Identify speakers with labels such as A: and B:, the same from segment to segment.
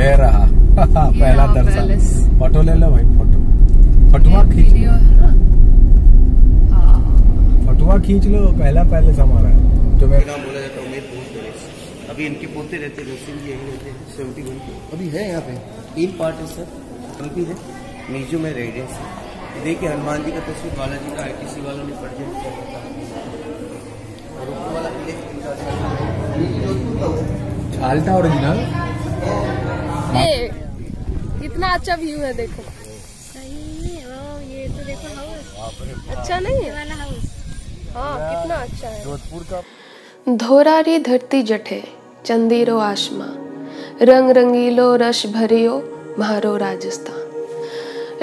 A: ये रहा पहला दर्शन। फोटो ले लो भाई, फोटो फटुआ खींच लो, फटुआ खींच लो। पहला पैलेस हमारा है जो मैं नाम बोला जाता है उमेद भवन पैलेस। अभी इनके पोते रहते हैं, यही रहते हैं 71 के। अभी है यहाँ पे 3 पार्ट है सर, भी है म्यूजियम है, रेडियंस है। देखिए हनुमान जी का तस्वीर, बालाजी का ITC वालों ने प्रेजेंट किया और ऊपर वाला आल्टा ओरिजिनल।
B: कितना अच्छा व्यू है, देखो सही है। ये तो देखो हाउस अच्छा नहीं है वाला हाउस, हाँ कितना अच्छा है।
A: जोधपुर का
B: धोरारी धरती जठे चंदीरो आसमा रंग रंगीलो रस भरियो मारो राजस्थान।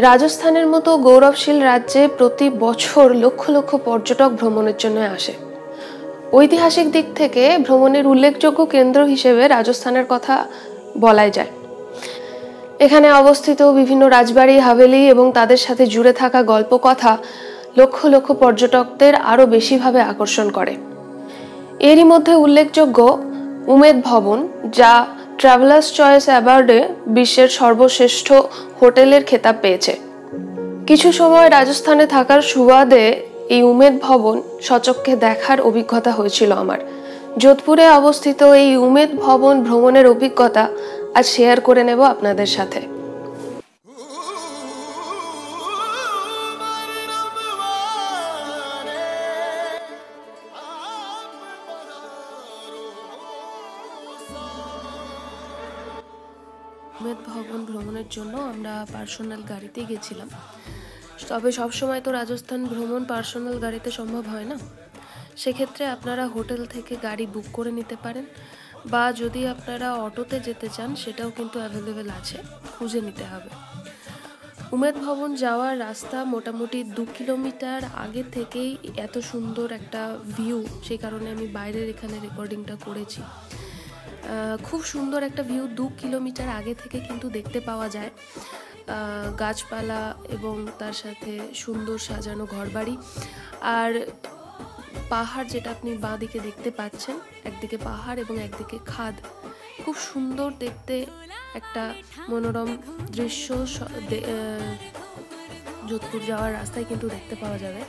B: রাজস্থানের মতো গৌরবশীল রাজ্যে প্রতি বছর লক্ষ লক্ষ পর্যটক ভ্রমণের জন্য আসে। ঐতিহাসিক দিক থেকে ভ্রমণের উল্লেখযোগ্য কেন্দ্র হিসেবে রাজস্থানের কথা বলাই যায়। এখানে অবস্থিত বিভিন্ন রাজবাড়ি, হাভেলি এবং তাদের সাথে জুড়ে থাকা গল্প কথা লক্ষ লক্ষ পর্যটকদের আরও বেশিভাবে আকর্ষণ করে। এরই মধ্যে উল্লেখযোগ্য উমেদ ভবন, যা ট্রাভেলার্স চয়েস অ্যাওয়ার্ডে বিশ্বের সর্বশ্রেষ্ঠ হোটেলের খেতাব পেয়েছে। কিছু সময় রাজস্থানে থাকার সুবাদে এই উমেদ ভবন সচক্ষে দেখার অভিজ্ঞতা হয়েছিল আমার। যোধপুরে অবস্থিত এই উমেদ ভবন ভ্রমণের অভিজ্ঞতা আজ শেয়ার করে নেব আপনাদের সাথে। উমেদ ভবন ভ্রমণের জন্য আমরা পার্সোনাল গাড়িতে গেছিলাম। তবে সবসময় তো রাজস্থান ভ্রমণ পার্সোনাল গাড়িতে সম্ভব হয় না, সেক্ষেত্রে আপনারা হোটেল থেকে গাড়ি বুক করে নিতে পারেন, বা যদি আপনারা অটোতে যেতে চান সেটাও কিন্তু অ্যাভেলেবেল আছে, খুঁজে নিতে হবে। উমেদ ভবন যাওয়ার রাস্তা মোটামুটি 2 কিলোমিটার আগে থেকেই এত সুন্দর একটা ভিউ, সেই কারণে আমি বাইরের এখানে রেকর্ডিংটা করেছি। খুব সুন্দর একটা ভিউ 2 কিলোমিটার আগে থেকে কিন্তু দেখতে পাওয়া যায়। গাছপালা এবং তার সাথে সুন্দর সাজানো ঘরবাড়ি আর পাহাড়, যেটা আপনি বাঁ দিকে দেখতে পাচ্ছেন, একদিকে পাহাড় এবং একদিকে খাদ। খুব সুন্দর দেখতে একটা মনোরম দৃশ্য যোধপুর যাওয়ার রাস্তায় কিন্তু দেখতে পাওয়া যাবে।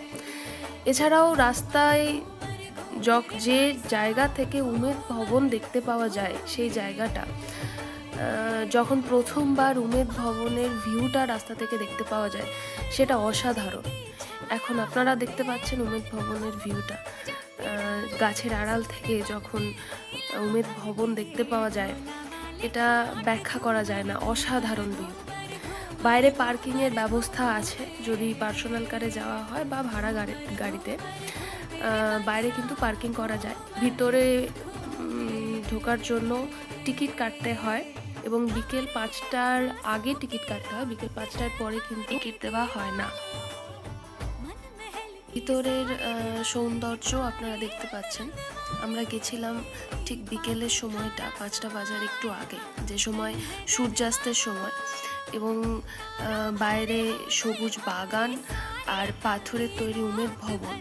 B: এছাড়াও রাস্তায় যে জায়গা থেকে উমেদ ভবন দেখতে পাওয়া যায়, সেই জায়গাটা যখন প্রথমবার উমেদ ভবনের ভিউটা রাস্তা থেকে দেখতে পাওয়া যায়, সেটা অসাধারণ। এখন আপনারা দেখতে পাচ্ছেন উমেদ ভবনের ভিউটা, গাছের আড়াল থেকে যখন উমেদ ভবন দেখতে পাওয়া যায়, এটা ব্যাখ্যা করা যায় না, অসাধারণ ভিউ। বাইরে পার্কিংয়ের ব্যবস্থা আছে, যদি পার্সোনাল কারে যাওয়া হয় বা ভাড়া গাড়িতে বাইরে কিন্তু পার্কিং করা যায়। ভিতরে ঢোকার জন্য টিকিট কাটতে হয় এবং বিকেল 5টার আগে টিকিট কাটতে হয়, বিকেল 5টার পরে কিন্তু টিকিট দেওয়া হয় না। ভিতরের সৌন্দর্য আপনারা দেখতে পাচ্ছেন। আমরা গেছিলাম ঠিক বিকেলের সময়টা, 5টা বাজার একটু আগে, যে সময় সূর্যাস্তের সময়, এবং বাইরে সবুজ বাগান আর পাথরের তৈরি উমেদ ভবন,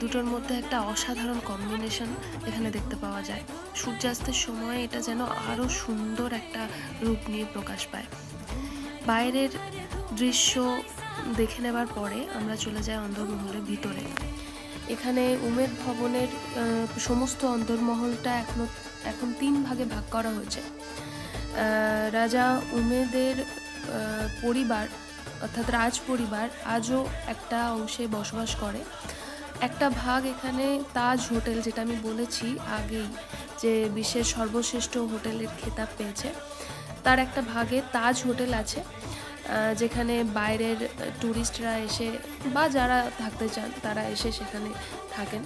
B: দুটোর মধ্যে একটা অসাধারণ কম্বিনেশন এখানে দেখতে পাওয়া যায়। সূর্যাস্তের সময় এটা যেন আরও সুন্দর একটা রূপ নিয়ে প্রকাশ পায়। বাইরের দৃশ্য দেখে নেবার পরে আমরা চলে যাই অন্দরমহলের ভিতরে। এখানে উমেদ ভবনের সমস্ত অন্দরমহলটা এখন 3 ভাগে ভাগ করা হয়েছে। রাজা উমেদের পরিবার অর্থাৎ রাজ পরিবার আজও একটা অংশে বসবাস করে। একটা ভাগ এখানে তাজ হোটেল, যেটা আমি বলেছি আগেই যে বিশ্বের সর্বশ্রেষ্ঠ হোটেলের খেতাব পেয়েছে, তার একটা ভাগে তাজ হোটেল আছে, যেখানে বাইরের ট্যুরিস্টরা এসে বা যারা থাকতে চান তারা এসে সেখানে থাকেন।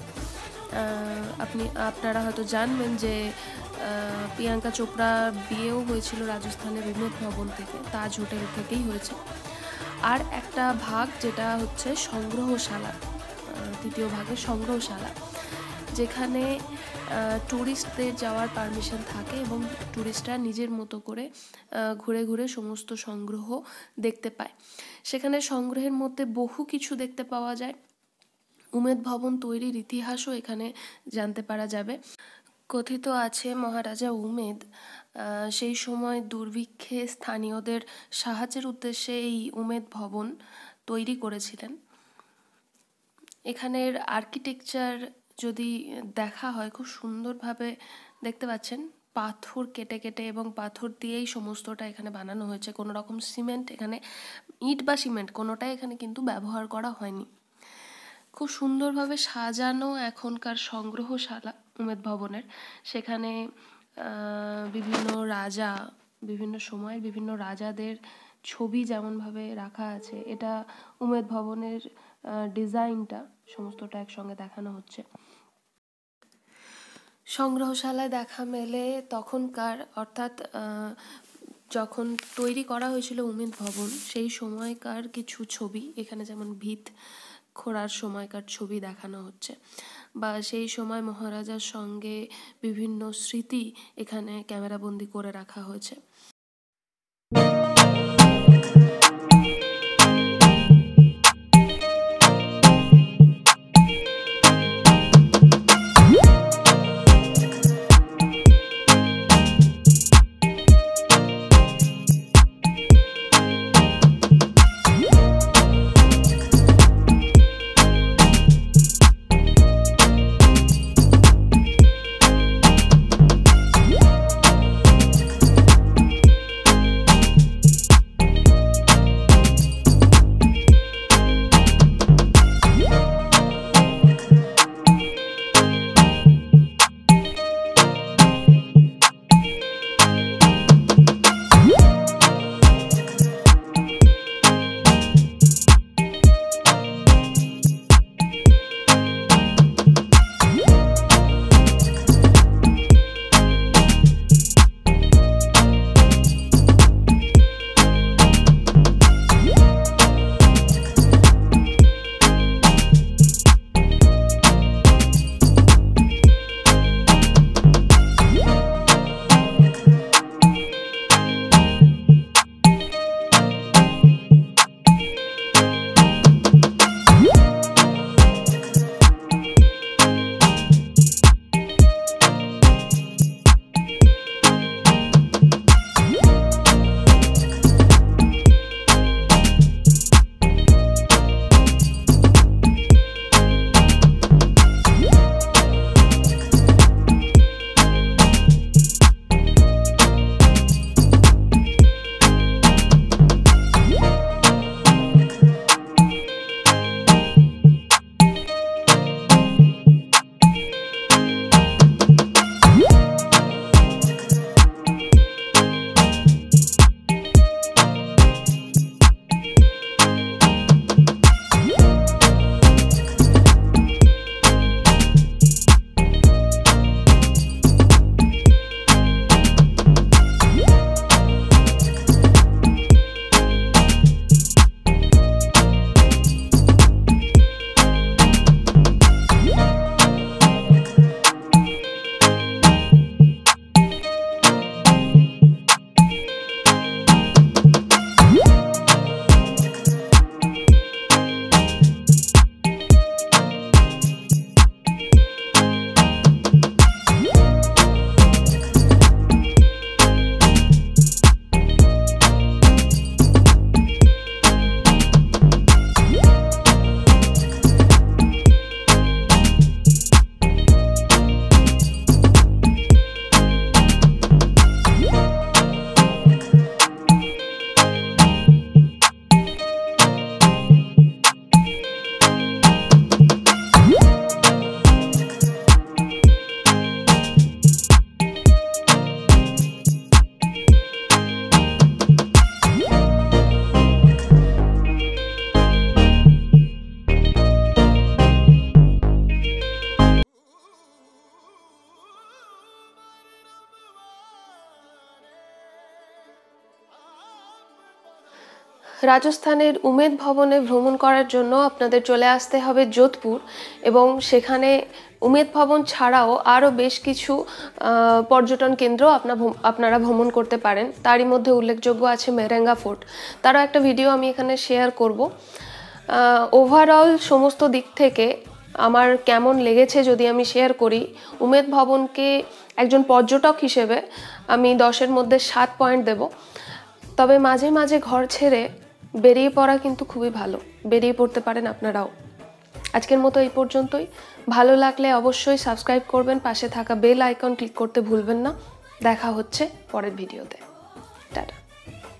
B: আপনারা হয়তো জানবেন যে প্রিয়াঙ্কা চোপড়ার বিয়েও হয়েছিল রাজস্থানের উমেদ ভবন থেকে, তাজ হোটেল থেকেই হয়েছে। আর একটা ভাগ যেটা হচ্ছে সংগ্রহশালা, তৃতীয় ভাগের সংগ্রহশালা, যেখানে ট্যুরিস্টদের যাওয়ার পারমিশন থাকে এবং ট্যুরিস্টরা নিজের মতো করে ঘুরে ঘুরে সমস্ত সংগ্রহ দেখতে পায়। সেখানে সংগ্রহের মধ্যে বহু কিছু দেখতে পাওয়া যায়। উমেদ ভবন তৈরির ইতিহাসও এখানে জানতে পারা যাবে। কথিত আছে মহারাজা উমেদ সেই সময় দুর্ভিক্ষে স্থানীয়দের সাহায্যের উদ্দেশ্যে এই উমেদ ভবন তৈরি করেছিলেন। এখানের আর্কিটেকচার যদি দেখা হয় খুব সুন্দরভাবে দেখতে পাচ্ছেন, পাথর কেটে কেটে এবং পাথর দিয়েই সমস্তটা এখানে বানানো হয়েছে। কোনো রকম সিমেন্ট এখানে, ইট বা সিমেন্ট কোনোটাই এখানে কিন্তু ব্যবহার করা হয়নি। খুব সুন্দরভাবে সাজানো এখনকার সংগ্রহশালা উমেদ ভবনের। সেখানে বিভিন্ন রাজা, বিভিন্ন সময়ের বিভিন্ন রাজাদের ছবি যেমনভাবে রাখা আছে, এটা উমেদ ভবনের ডিজাইনটা সমস্তটা একসঙ্গে দেখানো হচ্ছে। সংগ্রহশালায় দেখা মেলে তখনকার, অর্থাৎ যখন তৈরি করা হয়েছিল উমেদ ভবন সেই সময়কার কিছু ছবি এখানে, যেমন ভিত খোঁড়ার সময়কার ছবি দেখানো হচ্ছে, বা সেই সময় মহারাজার সঙ্গে বিভিন্ন স্মৃতি এখানে ক্যামেরাবন্দি করে রাখা হয়েছে। রাজস্থানের উমেদ ভবনে ভ্রমণ করার জন্য আপনাদের চলে আসতে হবে যোধপুর, এবং সেখানে উমেদ ভবন ছাড়াও আরও বেশ কিছু পর্যটন কেন্দ্র আপনারা ভ্রমণ করতে পারেন। তারই মধ্যে উল্লেখযোগ্য আছে মেরেঙ্গা ফোর্ট, তারও একটা ভিডিও আমি এখানে শেয়ার করব। ওভারঅল সমস্ত দিক থেকে আমার কেমন লেগেছে যদি আমি শেয়ার করি, উমেদ ভবনকে একজন পর্যটক হিসেবে আমি 10-এর মধ্যে 7 পয়েন্ট দেব। তবে মাঝে মাঝে ঘর ছেড়ে বেরিয়ে পড়া কিন্তু খুবই ভালো, বেরিয়ে পড়তে পারেন আপনারাও। আজকের মতো এই পর্যন্তই। ভালো লাগলে অবশ্যই সাবস্ক্রাইব করবেন, পাশে থাকা বেল আইকন ক্লিক করতে ভুলবেন না। দেখা হচ্ছে পরের ভিডিওতে। টাটা।